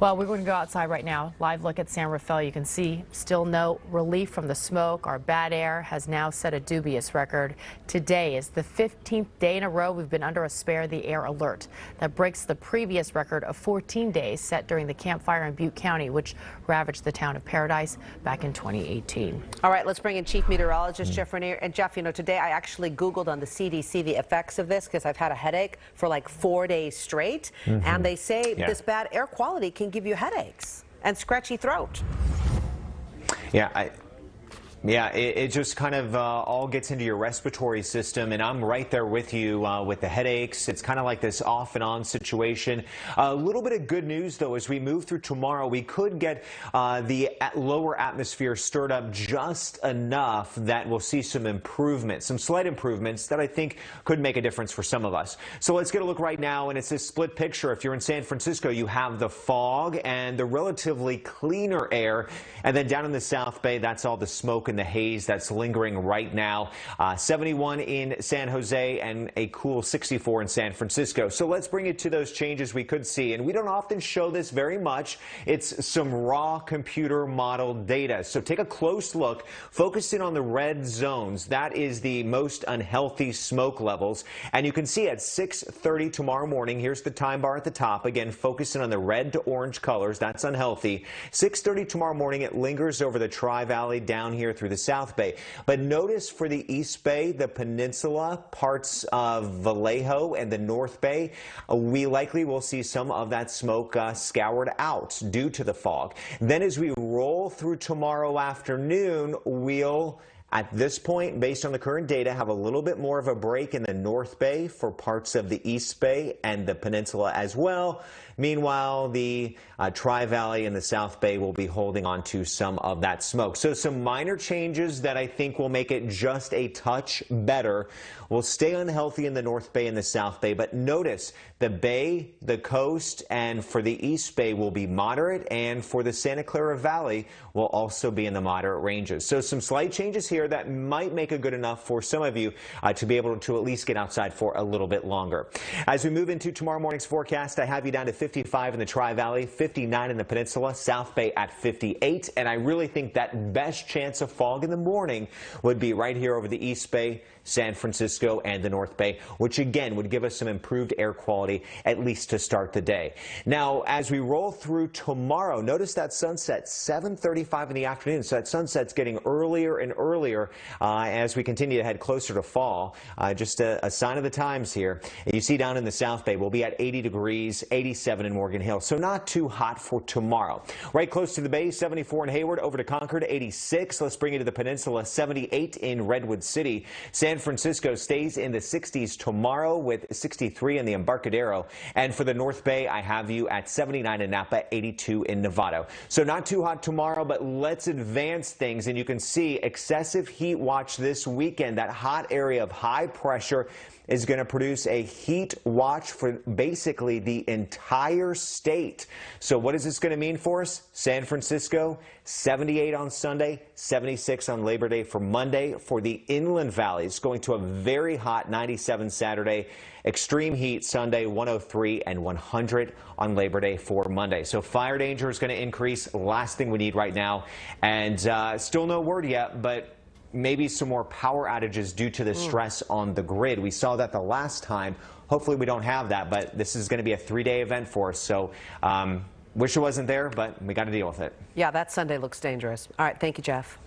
Well, we're going to go outside right now. Live look at San Rafael. You can see still no relief from the smoke. Our bad air has now set a dubious record. Today is the 15th day in a row we've been under a spare the air alert. That breaks the previous record of 14 days set during the Camp Fire in Butte County, which ravaged the town of Paradise back in 2018. All right, let's bring in Chief Meteorologist Jeff Ranieri. And Jeff, you know, today I actually Googled on the CDC the effects of this because I've had a headache for like 4 days straight. And they say this bad air quality can give you headaches and scratchy throat. It just kind of all gets into your respiratory system, and I'm right there with you with the headaches. It's kind of like this off and on situation. A little bit of good news, though, as we move through tomorrow, we could get the lower atmosphere stirred up just enough that we'll see some improvements, some slight improvements that I think could make a difference for some of us. So let's get a look right now, and it's this split picture. If you're in San Francisco, you have the fog and the relatively cleaner air, and then down in the South Bay, that's all the smoke and the haze that's lingering right now. 71 in San Jose and a cool 64 in San Francisco. So let's bring it to those changes we could see. And we don't often show this very much. It's some raw computer model data. So take a close look. Focus in on the red zones. That is the most unhealthy smoke levels. And you can see at 6:30 tomorrow morning, here's the time bar at the top. Again, focusing on the red to orange colors. That's unhealthy. 6:30 tomorrow morning, it lingers over the Tri-Valley down here through the South Bay. But notice for the East Bay, the peninsula, parts of Vallejo and the North Bay, we likely will see some of that smoke scoured out due to the fog. Then as we roll through tomorrow afternoon, we'll at this point, based on the current data, have a little bit more of a break in the North Bay for parts of the East Bay and the peninsula as well. Meanwhile, the Tri-Valley and the South Bay will be holding on to some of that smoke. So some minor changes that I think will make it just a touch better. We'll stay unhealthy in the North Bay and the South Bay, but notice the Bay, the coast, and for the East Bay will be moderate, and for the Santa Clara Valley will also be in the moderate ranges. So some slight changes here that might make it good enough for some of you to be able to at least get outside for a little bit longer. As we move into tomorrow morning's forecast, I have you down to 55 in the Tri-Valley, 59 in the peninsula, South Bay at 58, and I really think that best chance of fog in the morning would be right here over the East Bay, San Francisco, and the North Bay, which again would give us some improved air quality, at least to start the day. Now, as we roll through tomorrow, notice that sunset, 7:35 in the afternoon, so that sunset's getting earlier and earlier as we continue to head closer to fall. Just a sign of the times here. You see down in the South Bay, we'll be at 80 degrees, 87 in Morgan Hill, so not too hot for tomorrow. Right close to the Bay, 74 in Hayward, over to Concord, 86. Let's bring it to the peninsula, 78 in Redwood City. San Francisco stays in the 60s tomorrow with 63 in the Embarcadero. And for the North Bay, I have you at 79 in Napa, 82 in Novato. So not too hot tomorrow, but let's advance things. And you can see excessive heat watch this weekend. That hot area of high pressure is going to produce a heat watch for basically the entire state. So what is this going to mean for us? San Francisco, 78 on Sunday, 76 on Labor Day for Monday. For the inland valleys, going to a very hot 97 Saturday, extreme heat Sunday, 103 and 100 on Labor Day for Monday. So fire danger is going to increase. Last thing we need right now. And still no word yet, but maybe some more power outages due to the stress on the grid. We saw that the last time. Hopefully we don't have that, but this is going to be a 3-day event for us. So wish it wasn't there, but we got to deal with it. Yeah, that Sunday looks dangerous. All right, thank you, Jeff.